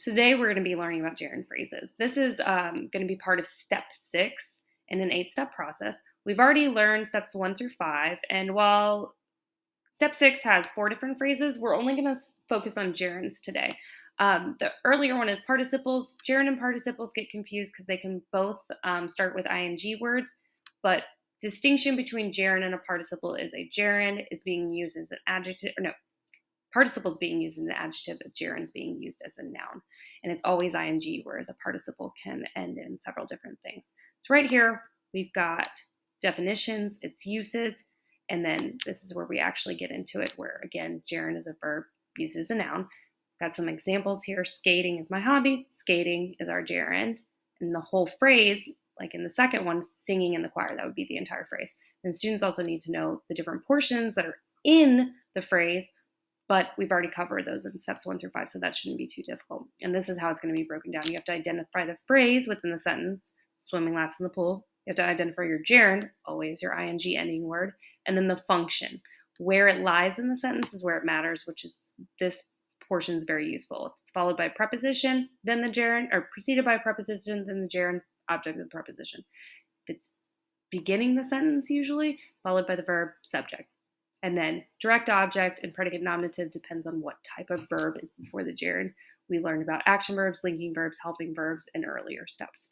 Today we're going to be learning about gerund phrases. This is going to be part of step 6 in an 8-step process. We've already learned steps 1 through 5, and while step 6 has 4 different phrases, we're only going to focus on gerunds today. The earlier one is participles. Gerund and participles get confused because they can both start with ing words, but distinction between gerund and a participle is a gerund is being used as an adjective, or no, participles being used as an adjective, a gerund's being used as a noun. And it's always ing, whereas a participle can end in several different things. So right here, we've got definitions, its uses, and then this is where we actually get into it, where again, gerund is a verb, used as a noun. Got some examples here. Skating is my hobby. Skating is our gerund. And the whole phrase, like in the second one, singing in the choir, that would be the entire phrase. And students also need to know the different portions that are in the phrase, but we've already covered those in steps 1 through 5, so that shouldn't be too difficult. And this is how it's going to be broken down. You have to identify the phrase within the sentence, swimming laps in the pool. You have to identify your gerund, always your ing ending word, and then the function. Where it lies in the sentence is where it matters, which is this portion is very useful. If it's followed by a preposition, then the gerund, or preceded by a preposition, then the gerund, object of the preposition. If it's beginning the sentence, usually, followed by the verb, subject. And then direct object and predicate nominative depends on what type of verb is before the gerund. We learned about action verbs, linking verbs, helping verbs in earlier steps.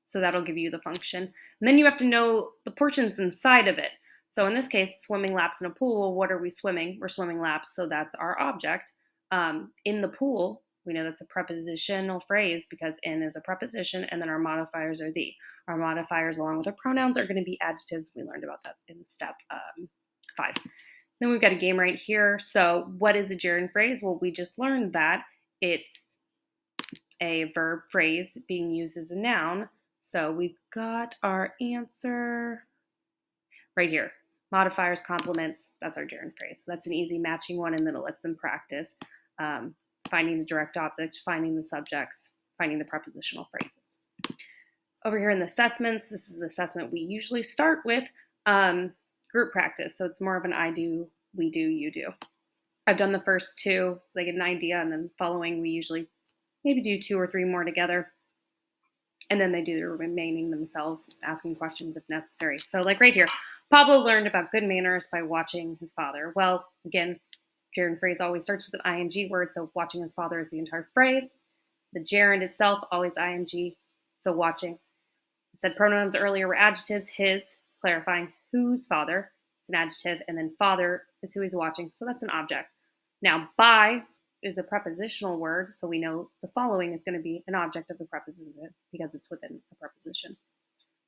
So that'll give you the function. And then you have to know the portions inside of it. So in this case, swimming laps in a pool, what are we swimming? We're swimming laps, so that's our object. In the pool, we know that's a prepositional phrase because in is a preposition, and then our modifiers are the. Our modifiers along with our pronouns are going to be adjectives. We learned about that in step 5. Then we've got a game right here. So what is a gerund phrase? Well, we just learned that it's a verb phrase being used as a noun. So we've got our answer right here. Modifiers, complements, that's our gerund phrase. So that's an easy matching one, and then it lets them practice finding the direct object, finding the subjects, finding the prepositional phrases. Over here in the assessments, this is the assessment we usually start with. Group practice. So it's more of an I do, we do, you do. I've done the first 2, so they get an idea, and then following we usually maybe do 2 or 3 more together. And then they do the remaining themselves, asking questions if necessary. So like right here, Pablo learned about good manners by watching his father. Well, again, gerund phrase always starts with an ing word, so watching his father is the entire phrase. The gerund itself, always ing, so watching. It said pronouns earlier were adjectives. His, it's clarifying whose father, it's an adjective, and then father is who he's watching, so that's an object. Now, by is a prepositional word, so we know the following is going to be an object of the preposition because it's within a preposition.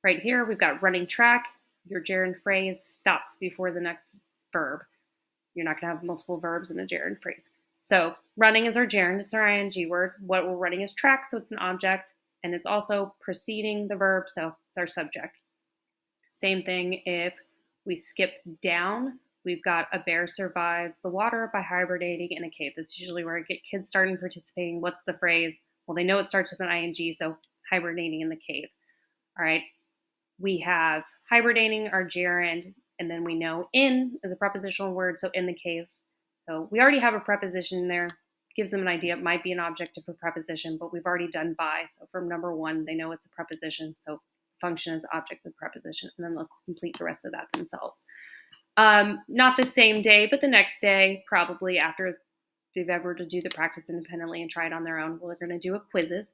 Right here, we've got running track. Your gerund phrase stops before the next verb. You're not going to have multiple verbs in a gerund phrase. So running is our gerund, it's our ing word. What we're running is track, so it's an object, and it's also preceding the verb, so it's our subject. Same thing if we skip down. We've got a bear survives the water by hibernating in a cave. This is usually where I get kids starting participating. What's the phrase? Well, they know it starts with an ing, so hibernating in the cave. All right. We have hibernating, our gerund, and then we know in is a prepositional word, so in the cave. So we already have a preposition there. Gives them an idea. It might be an object of a preposition, but we've already done by. So from number 1, they know it's a preposition. So function is object of preposition, and then they'll complete the rest of that themselves. Not the same day, but the next day, probably after they've ever to do the practice independently and try it on their own. Well, they're going to do a quizzes.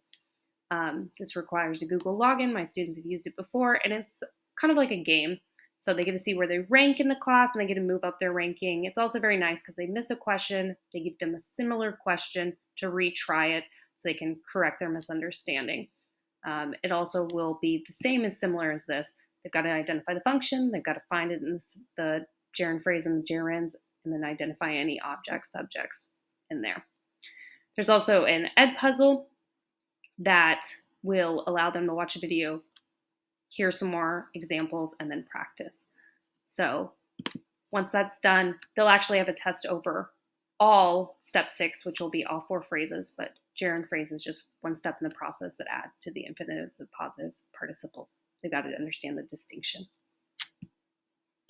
This requires a Google login. My students have used it before, and it's kind of like a game. So they get to see where they rank in the class, and they get to move up their ranking. It's also very nice because they miss a question. They give them a similar question to retry it so they can correct their misunderstanding. It also will be the same as similar as this. They've got to identify the function. They've got to find it in the gerund phrase and the gerunds, and then identify any objects, subjects in there. There's also an ed puzzle that will allow them to watch a video, hear some more examples, and then practice. So once that's done, they'll actually have a test over all step 6, which will be all 4 phrases, but gerund phrase is just one step in the process that adds to the infinitives of positives, participles. They've got to understand the distinction.